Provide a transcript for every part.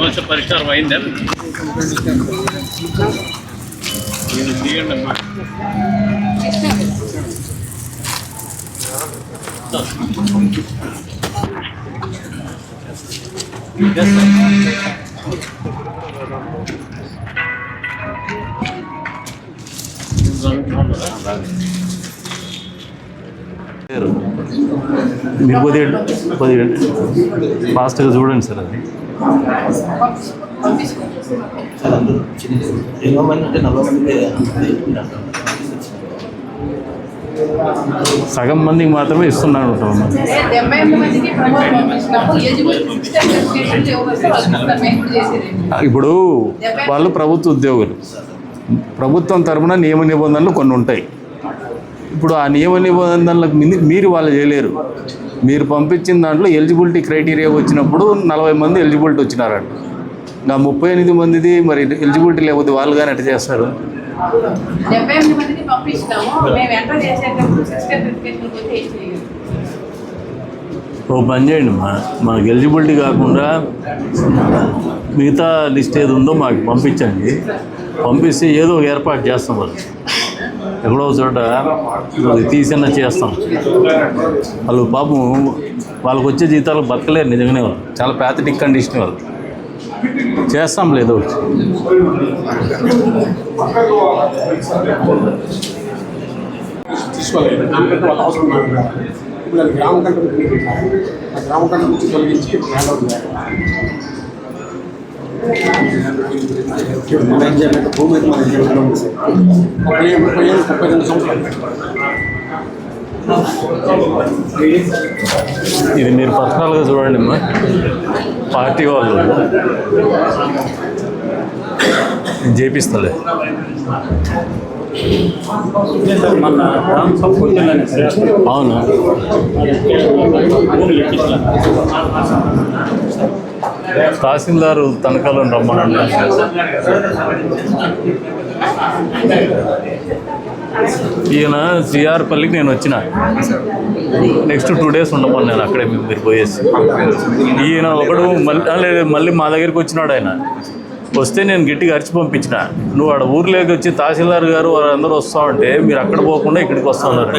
సమస్య పరిష్కారం అయిందని తీయండి అమ్మా. మీరు కొద్దిగా ఫాస్ట్గా చూడండి సార్. అది సగం మందికి మాత్రమే ఇస్తున్నాను ఉంటాం. ఇప్పుడు వాళ్ళు ప్రభుత్వ ఉద్యోగులు, ప్రభుత్వం తరఫున నియమ నిబంధనలు కొన్ని ఉంటాయి. ఇప్పుడు ఆ నియమ నిబంధనలకు మీరు వాళ్ళు చేయలేరు. మీరు పంపించిన దాంట్లో ఎలిజిబిలిటీ క్రైటీరియా వచ్చినప్పుడు 40 మంది ఎలిజిబిలిటీ వచ్చినారంట. ఇంకా 38 మందిది మరి ఎలిజిబిలిటీ లేకపోతే వాళ్ళు కానీ ఎట్లా చేస్తారు? ఓ పని చేయండి, మాకు ఎలిజిబిలిటీ కాకుండా మిగతా లిస్ట్ ఏది ఉందో మాకు పంపించండి. పంపిస్తే ఏదో ఒక ఏర్పాటు చేస్తాం. వాళ్ళు ఎక్కడో చోట తీసన్నా చేస్తాం. వాళ్ళు పాపం వాళ్ళకి వచ్చే జీతాలు బతకలేరు నిజంగానే. వాళ్ళు చాలా ప్యాథటిక్ కండిషన్. వాళ్ళు చేస్తాం లేదో. ఇది మీరు పర్సనల్గా చూడండి అమ్మా. పార్టీ వాళ్ళు చేపిస్తలే. అవును, తహసీల్దారు తనఖాలో రమ్మనండి. ఈయన సిఆర్పల్లికి నేను వచ్చిన నెక్స్ట్ 2 days ఉండమన్నాను అక్కడే. మీరు పోయేసి ఈయన ఒకడు మళ్ళీ మా దగ్గరికి వచ్చినాడు. ఆయన వస్తే నేను గట్టిగా అరిచి పంపించిన. నువ్వు ఆడ ఊర్లోకి వచ్చి తహసీల్దార్ గారు వారందరూ వస్తామంటే మీరు అక్కడ పోకుండా ఇక్కడికి వస్తా ఉన్నారు.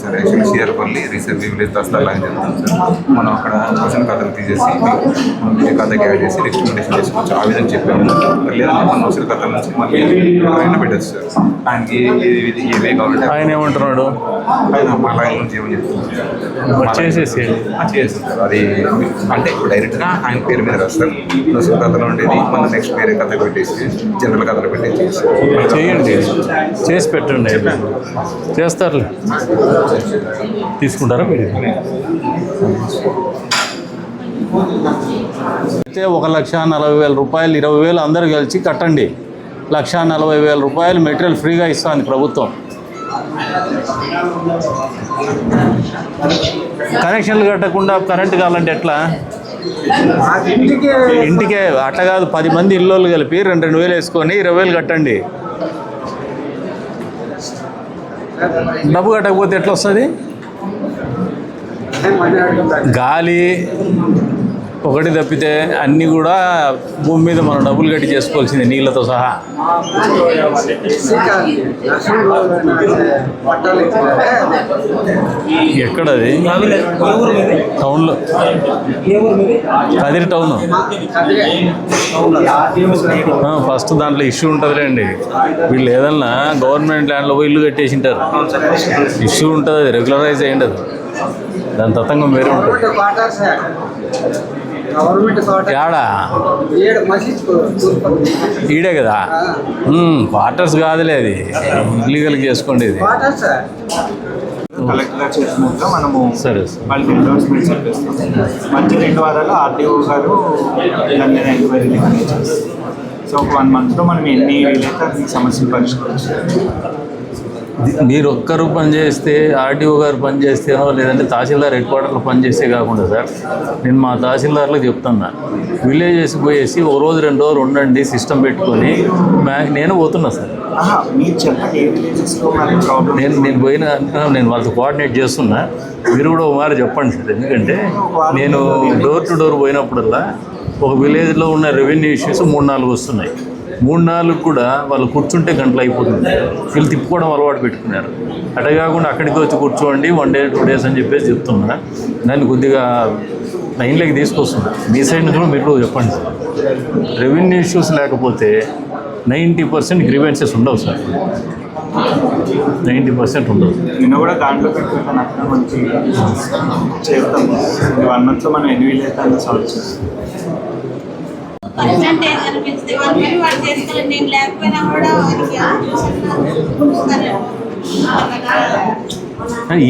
సార్ యాక్చువల్లీ సిఆర్పల్లి రీసెర్చ్ విలేజ్ దస్తాలాగా జరుగుతుంది సార్. మనం అక్కడ రేషన్ ఖాతాలు తీసేసి మనం విజయ ఖాతాకి యాడ్ చేసి రికమెండేషన్ చేసుకోవచ్చు. ఆ విధంగా చెప్పాము. లేదంటే మన ఔషధ ఖాతాల నుంచి మళ్ళీ ఎవరైనా పెట్టచ్చు సార్. ఆయనకి ఏవే కావాలంటే ఆయన ఏమంటున్నాడు? ఆయన మా లైన్ నుంచి ఏమని చెప్తున్నారు చేసేసి సార్. అది అంటే డైరెక్ట్గా ఆయన పేరు మీద రాస్తారు. ఔషధ ఖాతాలో ఉండేది మన నెక్స్ట్ వేరే ఖాతాకు పెట్టేసి జనరల్ ఖాతాలో పెట్టేసి చేయండి. చేసి పెట్టండి, చేస్తారులే. తీసుకుంటారా మీరు? అయితే 1,40,000 రూపాయలు 20,000 అందరూ కలిసి కట్టండి. 1,40,000 రూపాయలు మెటీరియల్ ఫ్రీగా ఇస్తుంది ప్రభుత్వం. కనెక్షన్లు కట్టకుండా కరెంటు కావాలంటే ఎట్లా? ఇంటికే అట్లా కాదు, 10 మంది ఇల్లు కలిపి 2,000 వేసుకొని 20,000 కట్టండి. డబ్బు కట్టకపోతే ఎట్లా వస్తుంది? గాలి ఒకటి తప్పితే అన్నీ కూడా భూమి మీద మనం డబ్బులు కట్టి చేసుకోవాల్సిందే, నీళ్ళతో సహా. ఎక్కడది? టౌన్లో, కదిరి టౌన్. ఫస్ట్ దాంట్లో ఇష్యూ ఉంటుందిలేండి. వీళ్ళు ఏదన్నా గవర్నమెంట్ ల్యాండ్లో పోయి ఇల్లు కట్టేసింటారు. ఇష్యూ ఉంటుంది, అది రెగ్యులరైజ్ అయ్యింది. అది దాని తతంగం వేరే ఉంటుంది. యాడా ఈడే కదా, క్వార్టర్స్ కాదులే, అది ఇల్లీగల్గా చేసుకోండి. ఇది కలెక్టర్ గారు చేసినాక మనము సరే వాళ్ళకి ఎండోర్స్మెంట్ చెప్పేస్తాం. మంచి 2 వారాలు ఆర్టీఓ గారు దాన్ని ఎంక్వైరీ చేస్తారు. సో 1 monthలో మనం ఎన్ని వీలైతే అన్ని సమస్యలు పరిష్కరించాలి. మీరు ఒక్కరు పనిచేస్తే ఆర్టీఓ గారు పనిచేస్తేనో లేదంటే తహసీల్దార్ హెడ్ క్వార్టర్లో పనిచేస్తే కాకుండా సార్, నేను మా తహసీల్దార్లకు చెప్తున్నా, విలేజెస్ పోయేసి ఒక రోజు 2 రోజులు ఉండండి, సిస్టమ్ పెట్టుకొని నేను పోతున్నా సార్. మీరు చెప్పండి ఏ విలేజెస్లో మనకి ప్రాబ్లం. నేను పోయిన నేను వాళ్ళతో కోఆర్డినేట్ చేస్తున్నా, మీరు కూడా ఒక మాట చెప్పండి సార్. ఎందుకంటే నేను డోర్ టు డోర్ పోయినప్పుడల్లా ఒక విలేజ్లో ఉన్న రెవెన్యూ ఇష్యూస్ 3-4 వస్తున్నాయి. 3-4 కూడా వాళ్ళు కూర్చుంటే గంటలు అయిపోతుంది. వీళ్ళు తిప్పుకోవడం అలవాటు పెట్టుకున్నారు. అట్లా కాకుండా అక్కడికి వచ్చి కూర్చోండి 1 day 2 days అని చెప్పేసి చెప్తున్నా. దాన్ని కొద్దిగా లైన్లోకి తీసుకొస్తున్నా. మీ సైడ్ నుంచి కూడా మీరు చెప్పండి సార్. రెవెన్యూ ఇష్యూస్ లేకపోతే 90% గ్రీవెన్సెస్ ఉండవు సార్. 90% ఉండవు. నిన్న కూడా దాంట్లో పెట్టుకుంటాను, అక్కడ మంచి చేస్తాం. 1 monthలో మనం ఎన్ని వీలైతే సాల్వ్ చేస్తాం. పర్సెంటేజ్ అనిపిస్తుంది. వాళ్ళు చేసుకోవాలి, నేను లేకపోయినా కూడా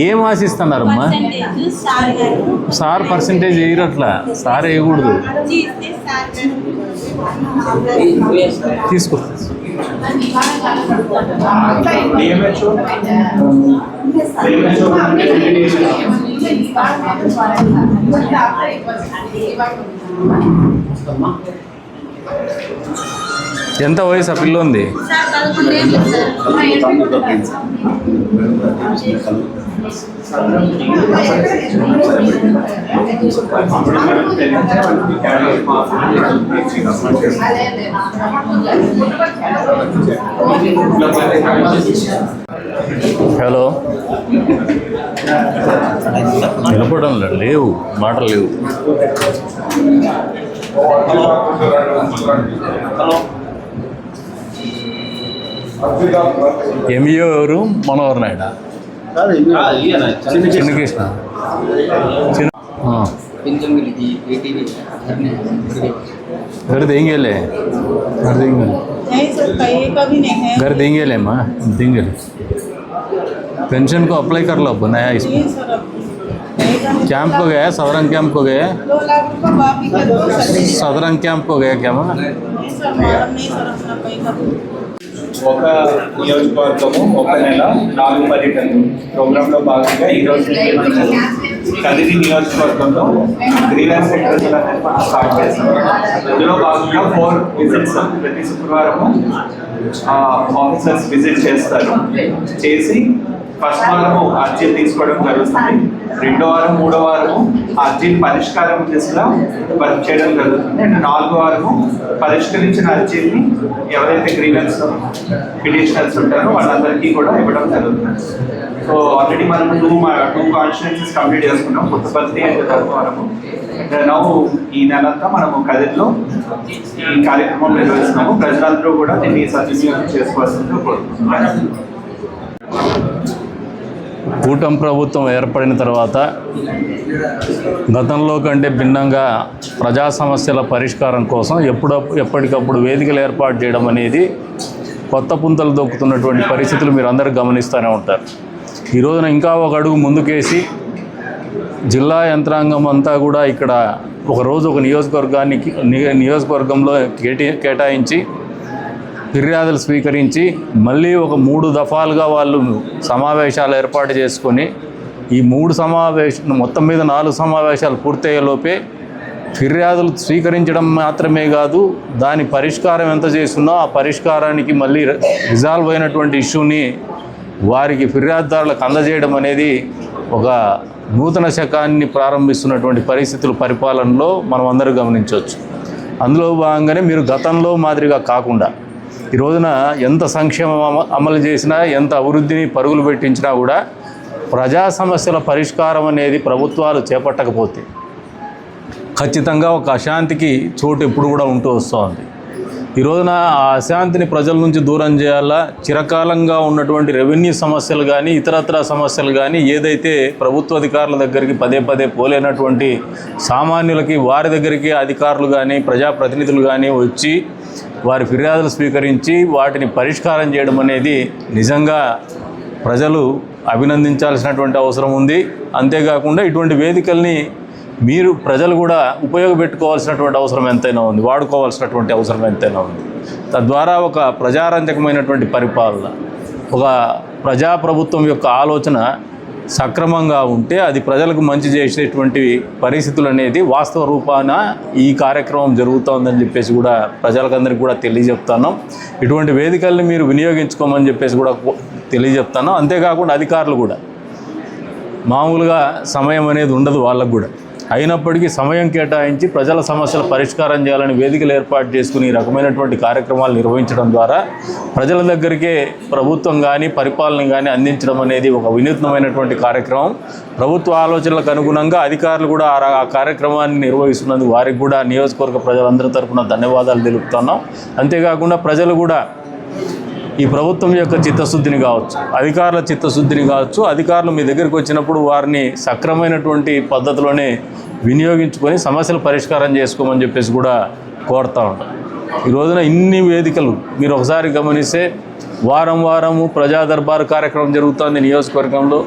ఏం ఆశిస్తున్నారమ్మా? సార్ పర్సంటేజ్ వేయరట్లా, సార్ వేయకూడదు. తీసుకొస్తా. ఎంత వయసు ఆ పిల్ల ఉంది? హలో, నిలబడడం లేవు, మాటలు లేవు. ఎంఈఓ ఎవరు? మనోహర్ నాయుడా? చిన్నకృష్ణ. घर देंगे ले, घर देंगे, घर देंगे ले माँ, देंगे ले. पेंशन को अप्लाई कर लो नया इसमें. कैंप को गया, सदरंग कैंप को गया, सदरंग कैंप को गया क्या माँ? ఒక నియోజకవర్గము ఒక నెల 4 పర్యటనలు ప్రోగ్రాంలో భాగంగా ఈరోజు కదిరి నియోజకవర్గంలో గ్రీవెన్స్ సెంటర్స్ అనేది మనం స్టార్ట్ చేస్తాం. ఇందులో భాగంగా 4 విజిట్స్ ప్రతి శుక్రవారము ఆఫీసర్స్ విజిట్ చేస్తారు. చేసి ఫస్ట్ వారము అర్జీలు తీసుకోవడం జరుగుతుంది. 2వ వారం 3వ వారము అర్జీలు పరిష్కారం దిశగా వర్క్ చేయడం జరుగుతుంది. అండ్ 4వ వారము పరిష్కరించిన అర్జీల్ని ఎవరైతే గ్రీవెన్స్ పిటిషనర్స్ ఉంటారో వాళ్ళందరికీ కూడా ఇవ్వడం జరుగుతుంది. సో ఆల్రెడీ మనం 2 కాన్స్టిట్యుయెన్సీస్ కంప్లీట్ చేసుకున్నాం, పుట్టపర్తి అండ్ ధర్మవరము. నౌ ఈ నెలంతా మనము కదిరిలో ఈ కార్యక్రమం నిర్వహిస్తున్నాము. ప్రజలందరూ కూడా దీన్ని సద్వినియోగం చేసుకోవాల్సిందిగా కోరుకుంటున్నాను. కూటమి ప్రభుత్వం ఏర్పడిన తర్వాత గతంలో కంటే భిన్నంగా ప్రజా సమస్యల పరిష్కారం కోసం ఎప్పటికప్పుడు వేదికలు ఏర్పాటు చేయడం అనేది కొత్త పుంతలు దొక్కుతున్నటువంటి పరిస్థితులు మీరు అందరూ గమనిస్తూనే ఉంటారు. ఈ రోజున ఇంకా ఒక అడుగు ముందుకేసి జిల్లా యంత్రాంగం అంతా కూడా ఇక్కడ ఒకరోజు ఒక నియోజకవర్గంలో కేటాయించి ఫిర్యాదులు స్వీకరించి మళ్ళీ ఒక 3 దఫాలుగా వాళ్ళు సమావేశాలు ఏర్పాటు చేసుకొని ఈ 3 మొత్తం మీద 4 సమావేశాలు పూర్తయ్యేలోపే ఫిర్యాదులు స్వీకరించడం మాత్రమే కాదు, దాని పరిష్కారం ఎంత చేస్తున్నా ఆ పరిష్కారానికి మళ్ళీ రిజాల్వ్ అయినటువంటి ఇష్యూని వారికి ఫిర్యాదుదారులకు అందజేయడం అనేది ఒక నూతన శకాన్ని ప్రారంభిస్తున్నటువంటి పరిస్థితులు పరిపాలనలో మనం అందరూ గమనించవచ్చు. అందులో భాగంగానే మీరు గతంలో మాదిరిగా కాకుండా ఈ రోజున ఎంత సంక్షేమం అమలు చేసినా, ఎంత అభివృద్ధిని పరుగులు పెట్టించినా కూడా ప్రజా సమస్యల పరిష్కారం అనేది ప్రభుత్వాలు చేపట్టకపోతే ఖచ్చితంగా ఒక అశాంతికి చోటు ఎప్పుడు కూడా ఉంటూ వస్తుంది. ఈ రోజున ఆ అశాంతిని ప్రజల నుంచి దూరం చేయాలా, చిరకాలంగా ఉన్నటువంటి రెవెన్యూ సమస్యలు కానీ ఇతరత్ర సమస్యలు కానీ ఏదైతే ప్రభుత్వ అధికారుల దగ్గరికి పదే పోలేనటువంటి సామాన్యులకి వారి దగ్గరికి అధికారులు కానీ ప్రజాప్రతినిధులు కానీ వచ్చి వారి ఫిర్యాదులు స్వీకరించి వాటిని పరిష్కారం చేయడం అనేది నిజంగా ప్రజలు అభినందించాల్సినటువంటి అవసరం ఉంది. అంతేకాకుండా ఇటువంటి వేదికల్ని మీరు ప్రజలు కూడా ఉపయోగపెట్టుకోవాల్సినటువంటి అవసరం ఎంతైనా ఉంది, వాడుకోవాల్సినటువంటి అవసరం ఎంతైనా ఉంది. తద్వారా ఒక ప్రజారంజకమైనటువంటి పరిపాలన, ఒక ప్రజాప్రభుత్వం యొక్క ఆలోచన సక్రమంగా ఉంటే అది ప్రజలకు మంచి చేసేటువంటి పరిస్థితులు అనేది వాస్తవ రూపాన ఈ కార్యక్రమం జరుగుతోందని చెప్పేసి కూడా ప్రజలకందరికీ కూడా తెలియజెప్తాను. ఇటువంటి వేదికల్ని మీరు వినియోగించుకోమని చెప్పేసి కూడా తెలియజెప్తాను. అంతేకాకుండా అధికారులు కూడా మామూలుగా సమయం అనేది ఉండదు వాళ్ళకు కూడా, అయినప్పటికీ సమయం కేటాయించి ప్రజల సమస్యల పరిష్కారం చేయాలని వేదికలు ఏర్పాటు చేసుకుని ఈ రకమైనటువంటి కార్యక్రమాలు నిర్వహించడం ద్వారా ప్రజల దగ్గరికే ప్రభుత్వం కానీ పరిపాలన కానీ అందించడం అనేది ఒక వినూత్నమైనటువంటి కార్యక్రమం. ప్రభుత్వ ఆలోచనలకు అనుగుణంగా అధికారులు కూడా ఆ కార్యక్రమాన్ని నిర్వహిస్తున్నందుకు వారికి కూడా నియోజకవర్గ ప్రజలందరి తరఫున ధన్యవాదాలు తెలుపుతున్నాం. అంతేకాకుండా ప్రజలు కూడా ఈ ప్రభుత్వం యొక్క చిత్తశుద్ధిని కావచ్చు, అధికారుల చిత్తశుద్ధిని కావచ్చు, అధికారులు మీ దగ్గరికి వచ్చినప్పుడు వారిని సక్రమైనటువంటి పద్ధతిలోనే వినియోగించుకొని సమస్యలు పరిష్కారం చేసుకోమని చెప్పేసి కూడా కోరుతూ ఉంటాం. ఈ రోజున ఇన్ని వేదికలు మీరు ఒకసారి గమనిస్తే వారము ప్రజా దర్బారు కార్యక్రమం జరుగుతుంది నియోజకవర్గంలో.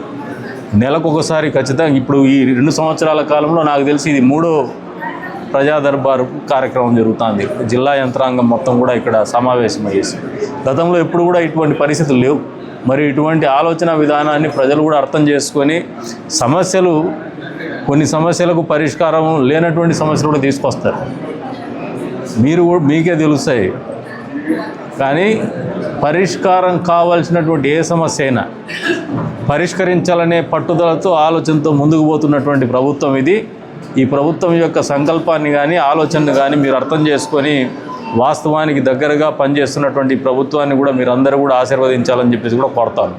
నెలకొకసారి ఖచ్చితంగా ఇప్పుడు ఈ 2 సంవత్సరాల కాలంలో నాకు తెలిసి ఇది 3వ ప్రజా దర్బారు కార్యక్రమం జరుగుతుంది. జిల్లా యంత్రాంగం మొత్తం కూడా ఇక్కడ సమావేశమయ్యేసి గతంలో ఎప్పుడు కూడా ఇటువంటి పరిస్థితులు లేవు. మరి ఇటువంటి ఆలోచన విధానాన్ని ప్రజలు కూడా అర్థం చేసుకొని కొన్ని సమస్యలకు పరిష్కారం లేనటువంటి సమస్యలు కూడా తీసుకొస్తారు. మీకే తెలుస్తాయి. కానీ పరిష్కారం కావాల్సినటువంటి ఏ సమస్య అయినా పరిష్కరించాలనే పట్టుదలతో ఆలోచనతో ముందుకు పోతున్నటువంటి ప్రభుత్వం ఇది. ఈ ప్రభుత్వం యొక్క సంకల్పాన్ని కానీ ఆలోచనను కానీ మీరు అర్థం చేసుకొని వాస్తవానికి దగ్గరగా పనిచేస్తున్నటువంటి ప్రభుత్వాన్ని కూడా మీరు అందరూ కూడా ఆశీర్వదించాలని చెప్పేసి కూడా కోరుతాను.